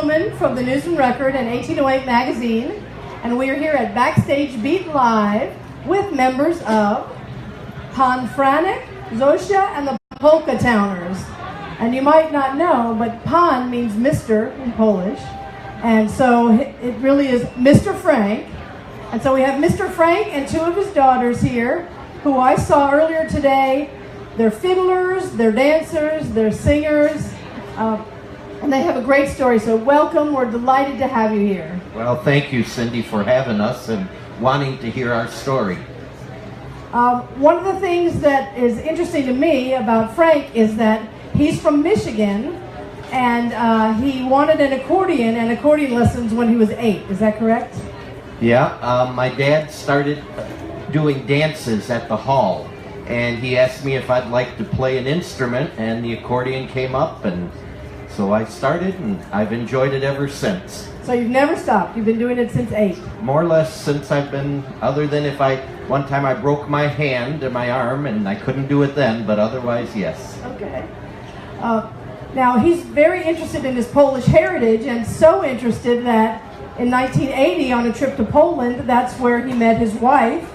Loman from the News and Record and 1808 magazine, and we are here at Backstage Beat Live with members of Pan Franek, Zosia, and the Polka Towners. And you might not know, but Pan means Mr. in Polish, and so it really is Mr. Frank. And so we have Mr. Frank and two of his daughters here, who I saw earlier today. They're fiddlers, they're dancers, they're singers, and they have a great story. So welcome, we're delighted to have you here. Well, thank you, Cindy, for having us and wanting to hear our story. One of the things that is interesting to me about Frank is that he's from Michigan, and he wanted an accordion and accordion lessons when he was 8. Is that correct? Yeah, my dad started doing dances at the hall, and he asked me if I'd like to play an instrument, and the accordion came up, and so I started, and I've enjoyed it ever since. So you've never stopped? You've been doing it since 8? More or less since I've been, other than one time I broke my hand and my arm, and I couldn't do it then, but otherwise, yes. Okay. Now, he's very interested in his Polish heritage, and so interested that in 1980, on a trip to Poland, that's where he met his wife,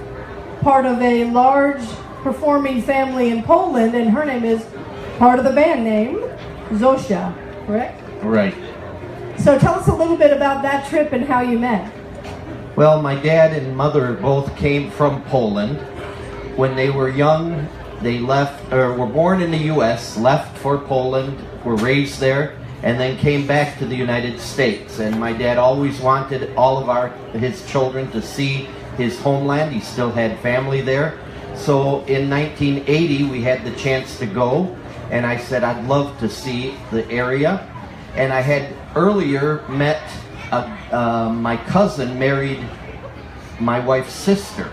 part of a large performing family in Poland, and her name is part of the band name, Zosia, correct? Right. So tell us a little bit about that trip and how you met. Well, my dad and mother both came from Poland. When they were young, they left, or were born in the U.S., left for Poland, were raised there, and then came back to the United States. And my dad always wanted all of his children to see his homeland. He still had family there. So in 1980, we had the chance to go, and I said I'd love to see the area. And I had earlier met my cousin married my wife's sister,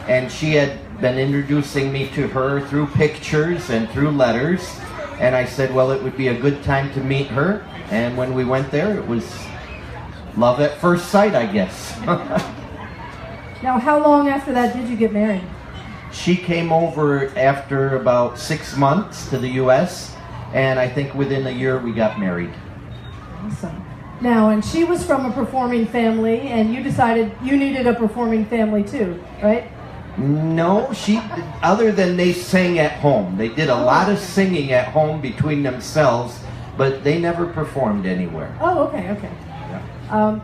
and she had been introducing me to her through pictures and through letters, and I said, well, it would be a good time to meet her. And when we went there, it was love at first sight, I guess. Now, how long after that did you get married? She came over after about 6 months to the U.S., and I think within a year we got married. Awesome. Now, and she was from a performing family, and you decided you needed a performing family too, right? No, other than they sang at home. They did a lot of singing at home between themselves, but they never performed anywhere. Oh, okay. Yeah.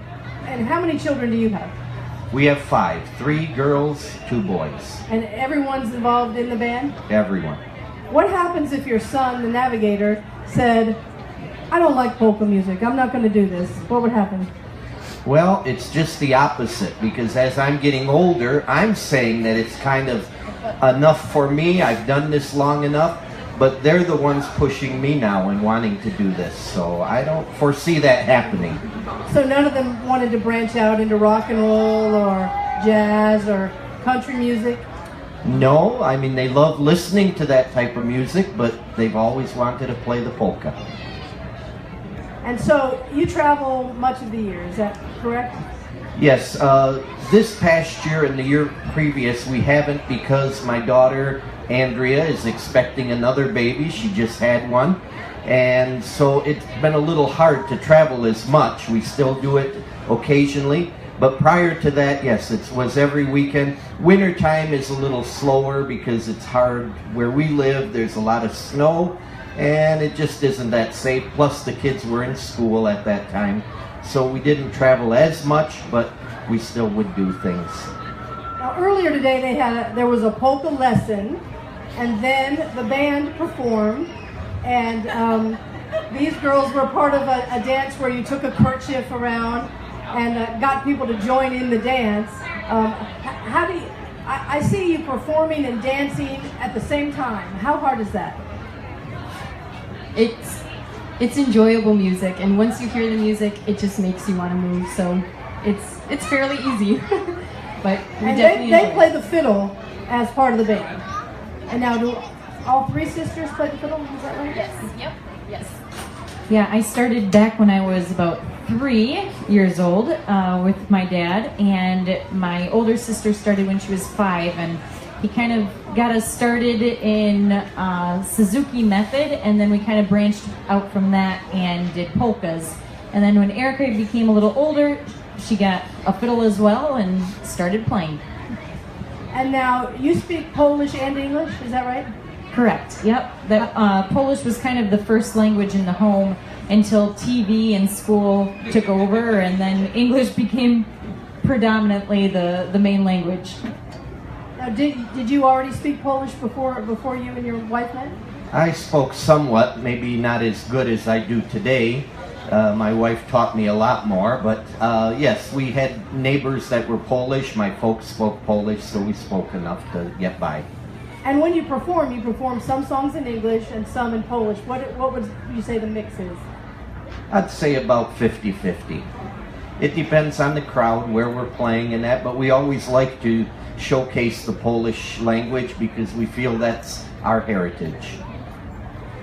And how many children do you have? We have 5, 3 girls, 2 boys. And everyone's involved in the band? Everyone. What happens if your son, the navigator, said, I don't like polka music, I'm not going to do this? What would happen? Well, it's just the opposite, because as I'm getting older, I'm saying that it's kind of enough for me, I've done this long enough, but they're the ones pushing me now and wanting to do this, so I don't foresee that happening. So none of them wanted to branch out into rock and roll or jazz or country music? No, I mean, they love listening to that type of music, but they've always wanted to play the polka. And so you travel much of the year, is that correct? Yes, this past year and the year previous we haven't, because my daughter Andrea is expecting another baby. She just had one, and so it's been a little hard to travel as much. We still do it occasionally, but prior to that, yes, it was every weekend. Wintertime is a little slower because it's hard where we live. There's a lot of snow, and it just isn't that safe. Plus the kids were in school at that time, so we didn't travel as much, but we still would do things. Now, earlier today there was a polka lesson, and then the band performed, and these girls were part of a dance where you took a kerchief around and got people to join in the dance. How do you, I see you performing and dancing at the same time. How hard is that? It's enjoyable music, and once you hear the music, it just makes you want to move. So it's fairly easy. But they play the fiddle as part of the band. And now, do all 3 sisters play the fiddle? Is that right? Yes. Yep. Yes. Yeah, I started back when I was about 3 years old with my dad, and my older sister started when she was 5, and he kind of got us started in Suzuki method, and then we kind of branched out from that and did polkas. And then when Erica became a little older, she got a fiddle as well and started playing. And now you speak Polish and English, is that right? Correct. Yep. Polish was kind of the first language in the home until TV and school took over, and then English became predominantly the main language. Now, did you already speak Polish before you and your wife met? I spoke somewhat, maybe not as good as I do today. My wife taught me a lot more, but yes, we had neighbors that were Polish. My folks spoke Polish, so we spoke enough to get by. And when you perform some songs in English and some in Polish. What would you say the mix is? I'd say about 50-50. It depends on the crowd, where we're playing and that, but we always like to showcase the Polish language because we feel that's our heritage.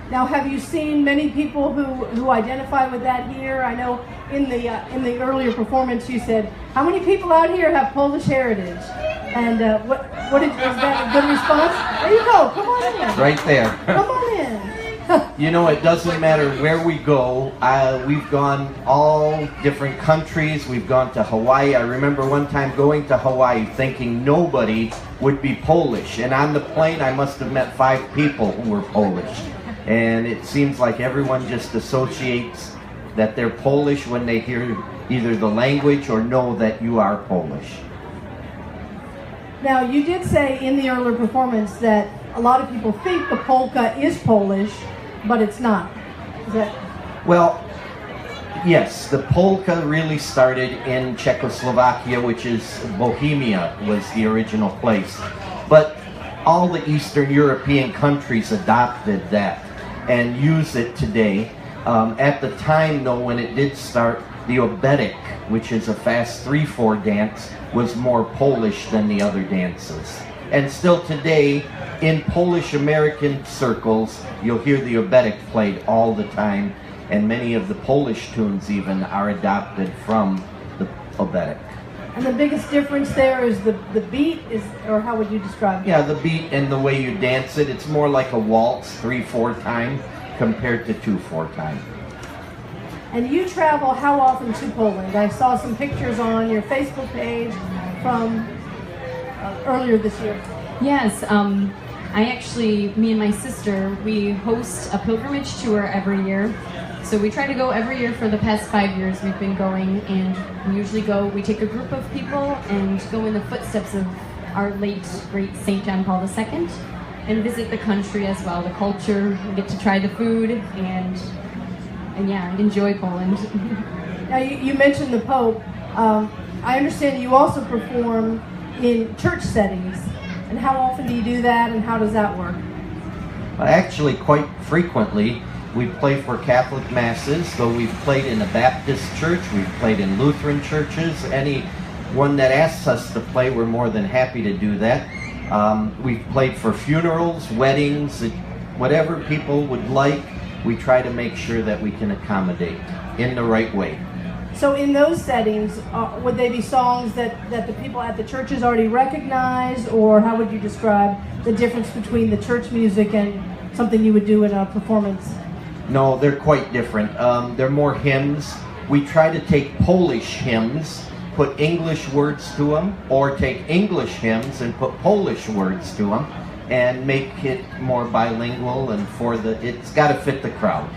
Now, have you seen many people who identify with that here? I know in the earlier performance you said, how many people out here have Polish heritage? And was that a good response? There you go. Come on in. Right there. Come on in. You know, it doesn't matter where we go. We've gone all different countries. We've gone to Hawaii. I remember one time going to Hawaii thinking nobody would be Polish. And on the plane, I must have met 5 people who were Polish. And it seems like everyone just associates that they're Polish when they hear either the language or know that you are Polish. Now, you did say in the earlier performance that a lot of people think the polka is Polish, but it's not. Is that? Well, yes, the polka really started in Czechoslovakia, which is Bohemia was the original place. But all the Eastern European countries adopted that and use it today. At the time, though, when it did start, the oberek, which is a fast 3/4 dance, was more Polish than the other dances. And still today, in Polish-American circles, you'll hear the oberek played all the time, and many of the Polish tunes even are adopted from the oberek. And the biggest difference there is the beat, or how would you describe it? Yeah, the beat and the way you dance it. It's more like a waltz, 3/4 time, compared to 2/4 time. And you travel how often to Poland? I saw some pictures on your Facebook page from earlier this year. Yes, me and my sister, we host a pilgrimage tour every year. So we try to go every year for the past 5 years we've been going, and we take a group of people and go in the footsteps of our late, great St. John Paul II and visit the country as well, the culture, we get to try the food, and yeah, enjoy Poland. Now you mentioned the Pope. I understand you also perform in church settings. And how often do you do that, and how does that work? Actually, quite frequently. We play for Catholic masses, though we've played in a Baptist church, we've played in Lutheran churches. Anyone that asks us to play, we're more than happy to do that. We've played for funerals, weddings, whatever people would like, we try to make sure that we can accommodate in the right way. So in those settings, would they be songs that the people at the churches already recognize, or how would you describe the difference between the church music and something you would do in a performance? No, they're quite different. They're more hymns. We try to take Polish hymns, put English words to them, or take English hymns and put Polish words to them, and make it more bilingual, and it's got to fit the crowd.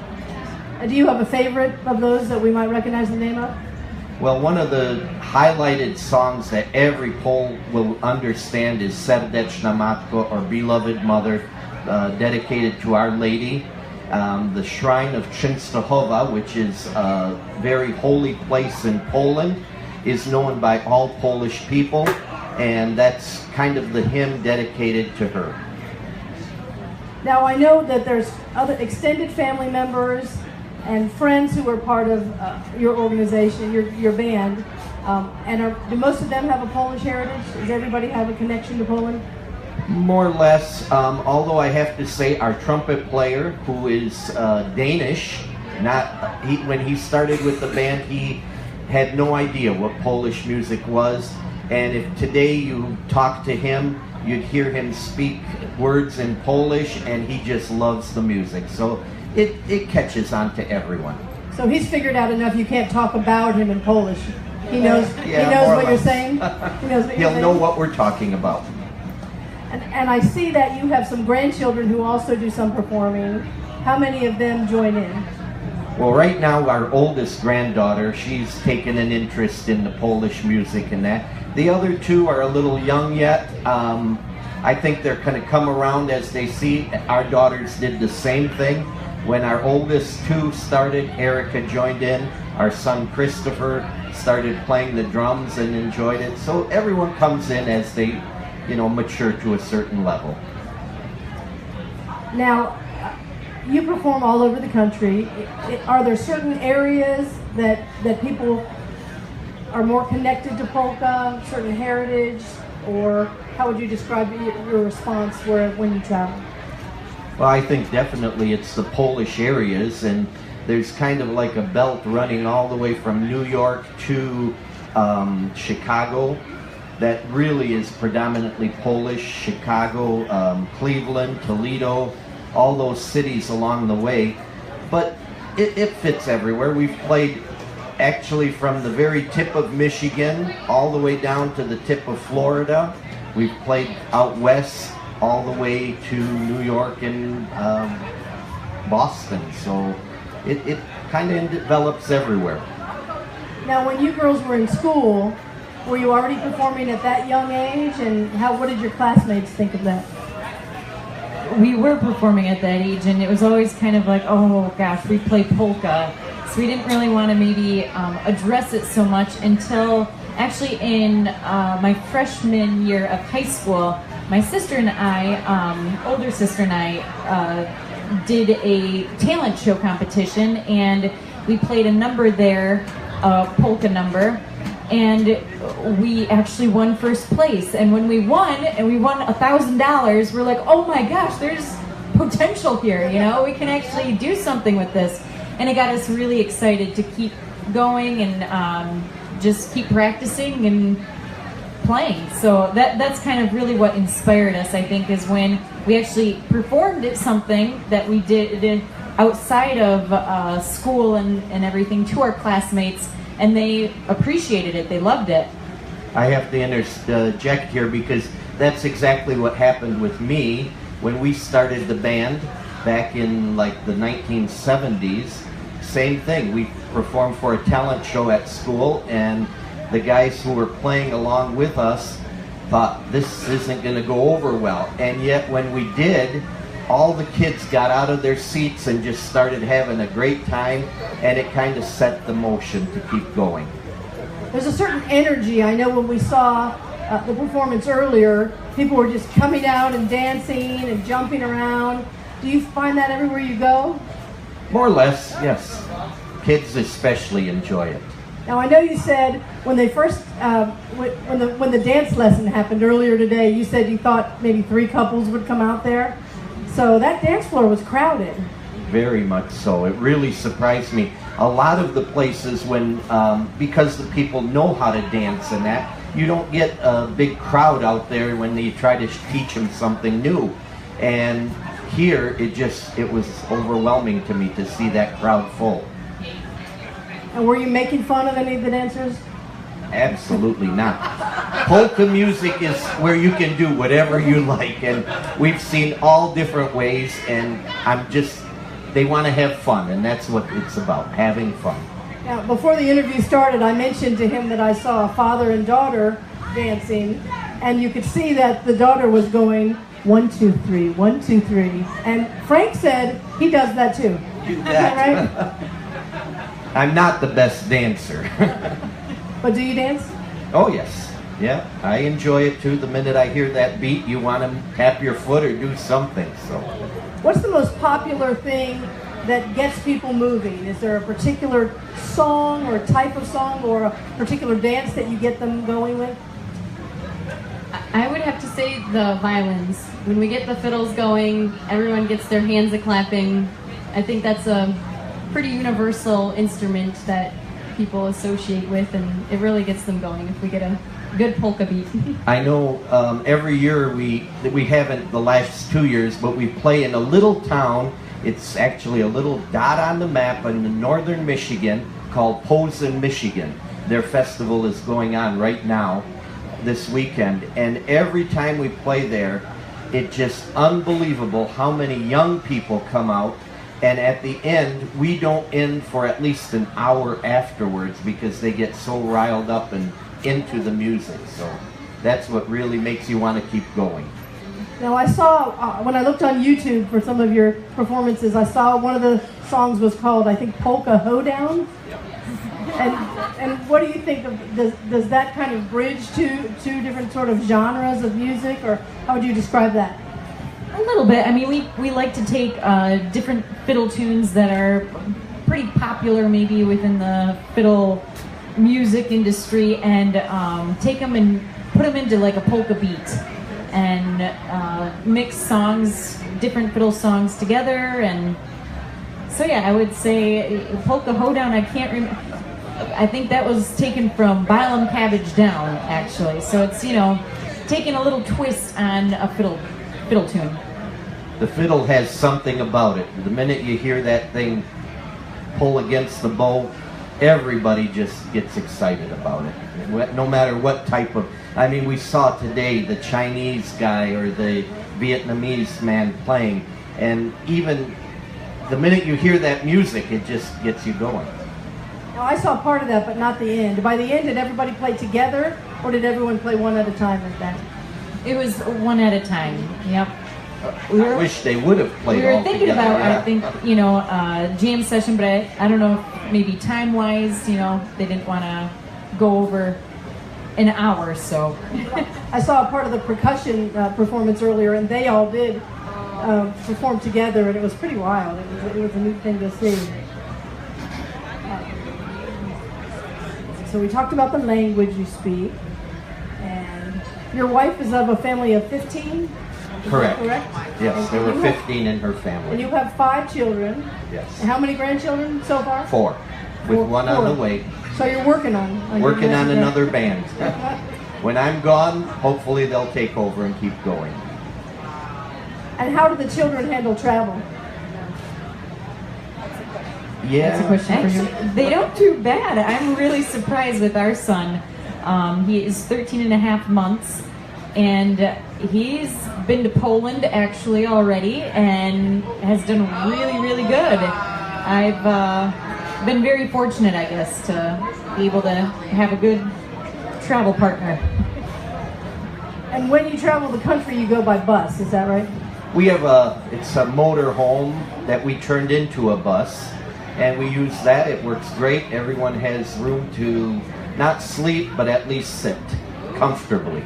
Do you have a favorite of those that we might recognize the name of? Well, one of the highlighted songs that every Pole will understand is Serdeczna Matko, or Beloved Mother, dedicated to Our Lady. The Shrine of Częstochowa, which is a very holy place in Poland, is known by all Polish people, and that's kind of the hymn dedicated to her. Now, I know that there's other extended family members and friends who are part of your organization, your band, and do most of them have a Polish heritage? Does everybody have a connection to Poland? More or less, although I have to say our trumpet player, who is Danish, when he started with the band, he had no idea what Polish music was, and if today you talk to him, you'd hear him speak words in Polish, and he just loves the music. So it catches on to everyone. So he's figured out enough you can't talk about him in Polish. He knows, Yeah, he knows more or what you're less. saying? He knows what you're He'll saying? know what we're talking about. And I see that you have some grandchildren who also do some performing. How many of them join in? Well, right now, our oldest granddaughter, she's taken an interest in the Polish music and that. The other two are a little young yet. I think they're going to come around as they see. Our daughters did the same thing. When our oldest two started, Erica joined in. Our son Christopher started playing the drums and enjoyed it. So everyone comes in as they, mature to a certain level. Now, you perform all over the country. Are there certain areas that people are more connected to polka, certain heritage, or how would you describe your response when you travel? Well, I think definitely it's the Polish areas, and there's kind of like a belt running all the way from New York to Chicago that really is predominantly Polish. Chicago, Cleveland, Toledo, all those cities along the way. But it fits everywhere. We've played actually from the very tip of Michigan all the way down to the tip of Florida. We've played out west all the way to New York and Boston. So it kind of develops everywhere. Now, when you girls were in school, were you already performing at that young age? And what did your classmates think of that? We were performing at that age, and it was always kind of like, oh gosh, we play polka. So we didn't really want to maybe address it so much until actually in my freshman year of high school, my sister and I, older sister and I, did a talent show competition, and we played a number there, a polka number, and we actually won first place. And when we won, $1,000, we're like, oh my gosh, there's potential here, we can actually do something with this. And it got us really excited to keep going and just keep practicing and playing. So that's kind of really what inspired us, I think, is when we actually performed at something that we did outside of school and everything to our classmates, and they appreciated it. They loved it. I have to interject here because that's exactly what happened with me when we started the band back in like the 1970s. Same thing. We performed for a talent show at school, and the guys who were playing along with us thought this isn't going to go over well. And yet when we did, all the kids got out of their seats and just started having a great time, and it kind of set the motion to keep going. There's a certain energy. I know when we saw the performance earlier, people were just coming out and dancing and jumping around. Do you find that everywhere you go? More or less, yes. Kids especially enjoy it. Now, I know you said when they first, when the dance lesson happened earlier today, you said you thought maybe 3 couples would come out there. So that dance floor was crowded. Very much so. It really surprised me. A lot of the places because the people know how to dance and that, you don't get a big crowd out there when you try to teach them something new. And here, it was overwhelming to me to see that crowd full. And were you making fun of any of the dancers? Absolutely not. Polka music is where you can do whatever you like, and we've seen all different ways, and they want to have fun, and that's what it's about, having fun. Now, before the interview started, I mentioned to him that I saw a father and daughter dancing, and you could see that the daughter was going 1, 2, 3, 1, 2, 3, and Frank said he does that too. Do Is that right? I'm not the best dancer. But do you dance? Oh, yes. Yeah, I enjoy it too. The minute I hear that beat, you want to tap your foot or do something. So, what's the most popular thing that gets people moving? Is there a particular song or type of song or a particular dance that you get them going with? I would have to say the violins. When we get the fiddles going, everyone gets their hands a-clapping. I think that's a pretty universal instrument that people associate with, and it really gets them going if we get a good polka beat. I know every year we haven't the last 2 years, but we play in a little town It's actually a little dot on the map in northern Michigan called Posen, Michigan. Their festival is going on right now, this weekend, and every time we play there, it's just unbelievable how many young people come out, and at the end, we don't end for at least an hour afterwards because they get so riled up and into the music. So that's what really makes you want to keep going. Now I saw, when I looked on YouTube for some of your performances, I saw one of the songs was called, I think, Polka Hoedown. And what do you think of, does that kind of bridge two different sort of genres of music, or how would you describe that? A little bit. I mean, we like to take different fiddle tunes that are pretty popular maybe within the fiddle music industry and take them and put them into like a polka beat and mix songs, different fiddle songs together. And so yeah, I would say Polka Hoedown, I can't remember. I think that was taken from Bylum Cabbage Down, actually. So it's, you know, taking a little twist on a fiddle tune. The fiddle has something about it. The minute you hear that thing pull against the bow, everybody just gets excited about it. No matter what type of, I mean, we saw today the Chinese guy or the Vietnamese man playing, and even the minute you hear that music, it just gets you going. Now I saw part of that, but not the end. By the end, did everybody play together, or did everyone play one at a time like that? It was one at a time, yep. I wish they would have played all together. We were thinking about, I think, you know, jam session, but I don't know if maybe time-wise, you know, they didn't want to go over an hour, so. I saw a part of the percussion performance earlier, and they all did perform together, and it was pretty wild. It was a neat thing to see. So we talked about the language you speak, and your wife is of a family of 15? Correct. Correct? Yes, there were 15 in her family. And you have 5 children. Yes. And how many grandchildren so far? 4, with one on the way. So you're working on Working on another band. When I'm gone, hopefully they'll take over and keep going. And how do the children handle travel? Yeah. That's a question for you. They don't do bad. I'm really surprised with our son. He is 13 and a half months, and he's been to Poland actually already and has done really, really good. I've been very fortunate, I guess, to be able to have a good travel partner. And when you travel the country, you go by bus, is that right? We have it's a motor home that we turned into a bus, and we use that. It works great. Everyone has room to not sleep, but at least sit comfortably.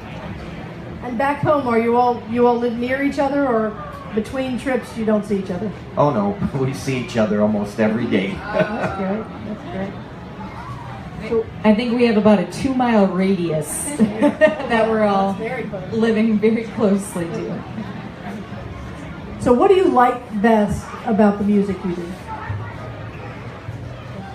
And back home, are you all live near each other, or between trips you don't see each other? Oh no, we see each other almost every day. That's great. That's great. So, I think we have about a 2-mile radius that we're all living very closely to. So what do you like best about the music you do?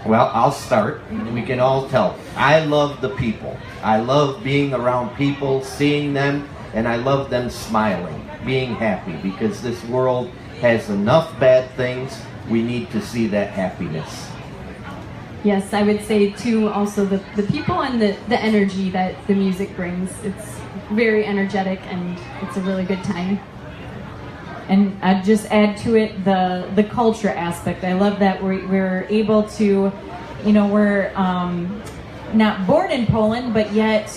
Well, I'll start. We can all tell. I love the people. I love being around people, seeing them, and I love them smiling, being happy, because this world has enough bad things. We need to see that happiness. Yes, I would say too also the people and the energy that the music brings. It's very energetic and it's a really good time. And I'd just add to it the culture aspect. I love that we're able to, you know, we're not born in Poland, but yet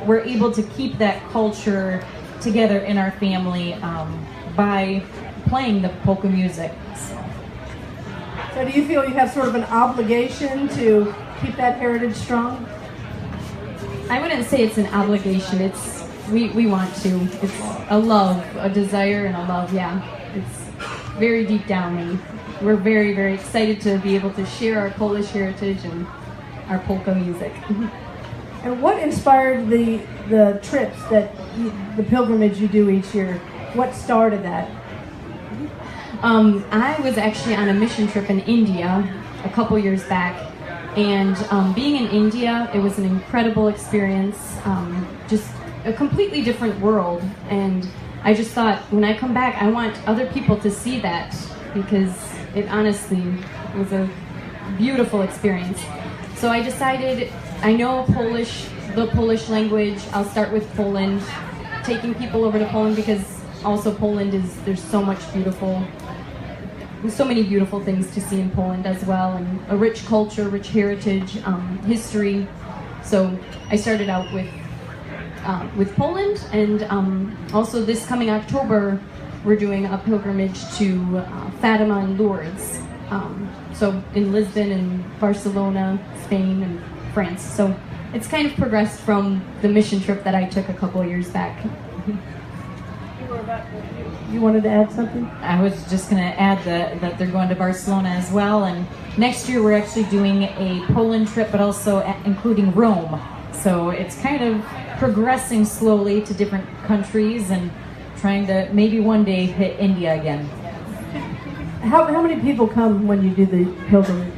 we're able to keep that culture together in our family by playing the polka music. So do you feel you have sort of an obligation to keep that heritage strong? I wouldn't say it's an obligation. It's we want to. It's a love, a desire and a love, yeah. It's very deep down, and we're very, very excited to be able to share our Polish heritage and our polka music. And what inspired the trips the pilgrimage you do each year? What started that? I was actually on a mission trip in India a couple years back, and being in India, it was an incredible experience, just a completely different world, and I just thought, when I come back, I want other people to see that because it honestly was a beautiful experience. So I decided, I know Polish, the Polish language, I'll start with Poland, taking people over to Poland because also Poland is, there's so many beautiful things to see in Poland as well, and a rich culture, rich heritage, history. So I started out with Poland, and also this coming October, we're doing a pilgrimage to Fatima and Lourdes. So in Lisbon and Barcelona, Spain and France. So it's kind of progressed from the mission trip that I took a couple of years back. You wanted to add something? I was just going to add that they're going to Barcelona as well, and next year we're actually doing a Poland trip, but also including Rome. So it's kind of progressing slowly to different countries and trying to maybe one day hit India again. How many people come when you do the pilgrimage?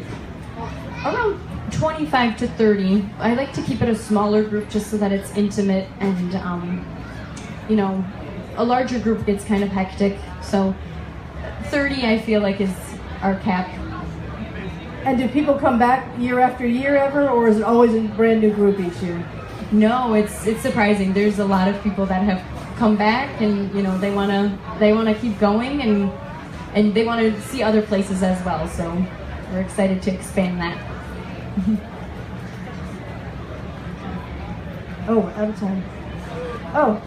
Around 25 to 30. I like to keep it a smaller group just so that it's intimate, and you know, a larger group gets kind of hectic. So 30 I feel like is our cap. And do people come back year after year ever, or is it always a brand new group each year? No, it's surprising. There's a lot of people that have come back, and you know, they wanna keep going, and they want to see other places as well. So we're excited to expand that. Oh, out of time. Oh,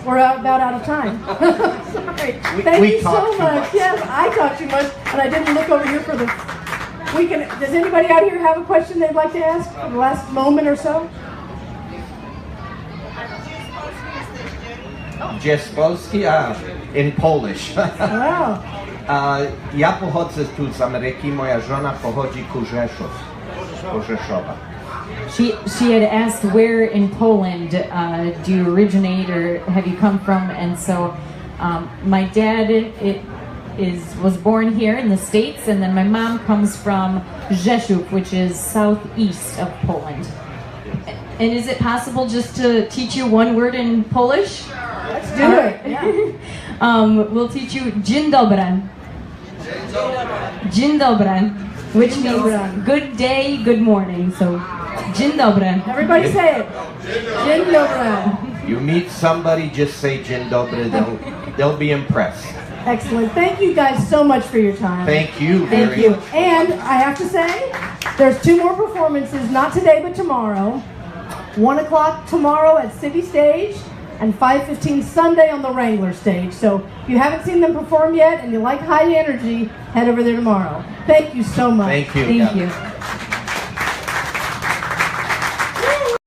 we're about out of time. Sorry. Thank you so much. Yes, I talked too much, and I didn't look over here for the. Does anybody out here have a question they'd like to ask for the last moment or so? Polski? In Polish. Wow. Ja pochodzę tu z Ameryki, moja żona pochodzi Rzeszowa. She had asked where in Poland do you originate, or have you come from? And so my dad was born here in the States, and then my mom comes from Rzeszów, which is southeast of Poland. And is it possible just to teach you one word in Polish? Let's do it. Yeah. We'll teach you dzień dobry. Dzień dobry, which means good day, good morning. So dzień dobry. Everybody say it. Dzień dobry. You meet somebody, just say dzień dobry. They'll be impressed. Excellent. Thank you guys so much for your time. Thank you. Thank you. And I have to say, there's 2 more performances, not today but tomorrow. 1 o'clock tomorrow at City Stage, and 5:15 Sunday on the Wrangler stage. So if you haven't seen them perform yet and you like high energy, head over there tomorrow. Thank you so much. Thank you. Thank you.